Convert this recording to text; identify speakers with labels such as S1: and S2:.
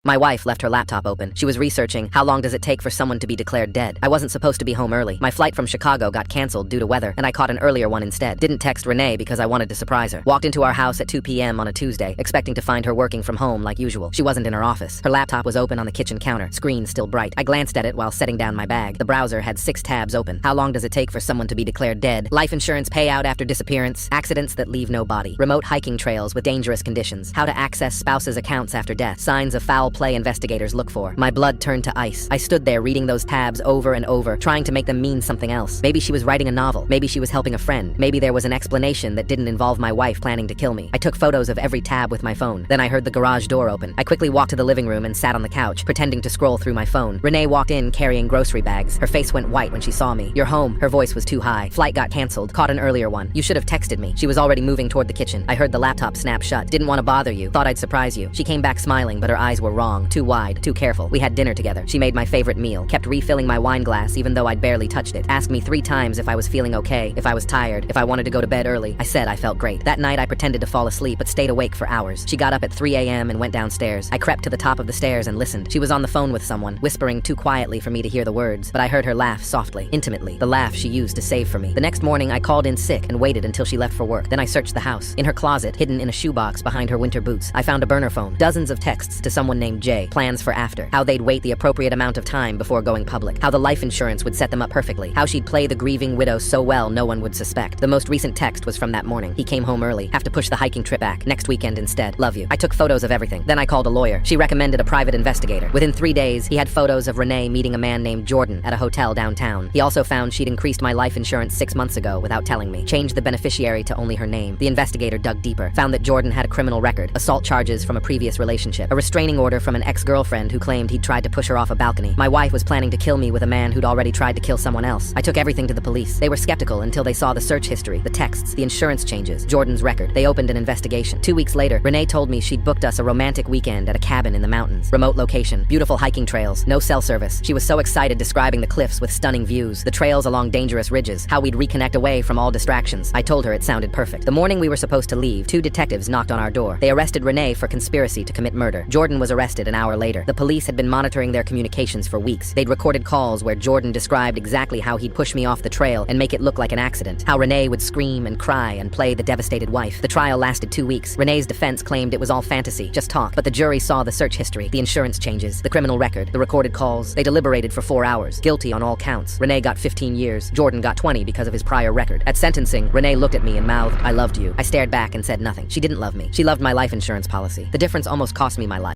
S1: My wife left her laptop open. She was researching how long does it take for someone to be declared dead. I wasn't supposed to be home early. My flight from Chicago got canceled due to weather, and I caught an earlier one instead. Didn't text Renee because I wanted to surprise her. Walked into our house at 2 p.m. on a Tuesday, expecting to find her working from home like usual. She wasn't in her office. Her laptop was open on the kitchen counter, screen still bright. I glanced at it while setting down my bag. The browser had 6 tabs open. How long does it take for someone to be declared dead? Life insurance payout after disappearance. Accidents that leave no body. Remote hiking trails with dangerous conditions. How to access spouse's accounts after death. Signs of foul play investigators look for. My blood turned to ice. I stood there reading those tabs over and over, trying to make them mean something else. Maybe she was writing a novel. Maybe she was helping a friend. Maybe there was an explanation that didn't involve my wife planning to kill me. I took photos of every tab with my phone. Then I heard the garage door open. I quickly walked to the living room and sat on the couch, pretending to scroll through my phone. Renee walked in carrying grocery bags. Her face went white when she saw me. "You're home." Her voice was too high. "Flight got canceled. Caught an earlier one. You should have texted me." She was already moving toward the kitchen. I heard the laptop snap shut. "Didn't want to bother you. Thought I'd surprise you." She came back smiling, but her eyes were wrong. Too wide, too careful. We had dinner together. She made my favorite meal. Kept refilling my wine glass even though I'd barely touched it. Asked me 3 times if I was feeling okay, if I was tired, if I wanted to go to bed early. I said I felt great. That night I pretended to fall asleep but stayed awake for hours. She got up at 3 a.m. and went downstairs. I crept to the top of the stairs and listened. She was on the phone with someone, whispering too quietly for me to hear the words, but I heard her laugh softly, intimately, the laugh she used to save for me. The next morning I called in sick and waited until she left for work. Then I searched the house. In her closet, hidden in a shoebox behind her winter boots, I found a burner phone. Dozens of texts to someone named Jay. Plans for after. How they'd wait the appropriate amount of time before going public. How the life insurance would set them up perfectly. How she'd play the grieving widow so well no one would suspect. The most recent text was from that morning. "He came home early. Have to push the hiking trip back. Next weekend instead. Love you." I took photos of everything. Then I called a lawyer. She recommended a private investigator. Within 3 days, he had photos of Renee meeting a man named Jordan at a hotel downtown. He also found she'd increased my life insurance 6 months ago without telling me. Changed the beneficiary to only her name. The investigator dug deeper. Found that Jordan had a criminal record, assault charges from a previous relationship, a restraining order from an ex-girlfriend who claimed he'd tried to push her off a balcony. My wife was planning to kill me with a man who'd already tried to kill someone else. I took everything to the police. They were skeptical until they saw the search history, the texts, the insurance changes, Jordan's record. They opened an investigation. 2 weeks later, Renee told me she'd booked us a romantic weekend at a cabin in the mountains. Remote location, beautiful hiking trails, no cell service. She was so excited describing the cliffs with stunning views, the trails along dangerous ridges, how we'd reconnect away from all distractions. I told her it sounded perfect. The morning we were supposed to leave, 2 detectives knocked on our door. They arrested Renee for conspiracy to commit murder. Jordan was arrested an hour later. The police had been monitoring their communications for weeks. They'd recorded calls where Jordan described exactly how he'd push me off the trail and make it look like an accident. How Renee would scream and cry and play the devastated wife. The trial lasted 2 weeks. Renee's defense claimed it was all fantasy, just talk. But the jury saw the search history, the insurance changes, the criminal record, the recorded calls. They deliberated for 4 hours. Guilty on all counts. Renee got 15 years. Jordan got 20 because of his prior record. At sentencing, Renee looked at me and mouthed, "I loved you." I stared back and said nothing. She didn't love me. She loved my life insurance policy. The difference almost cost me my life.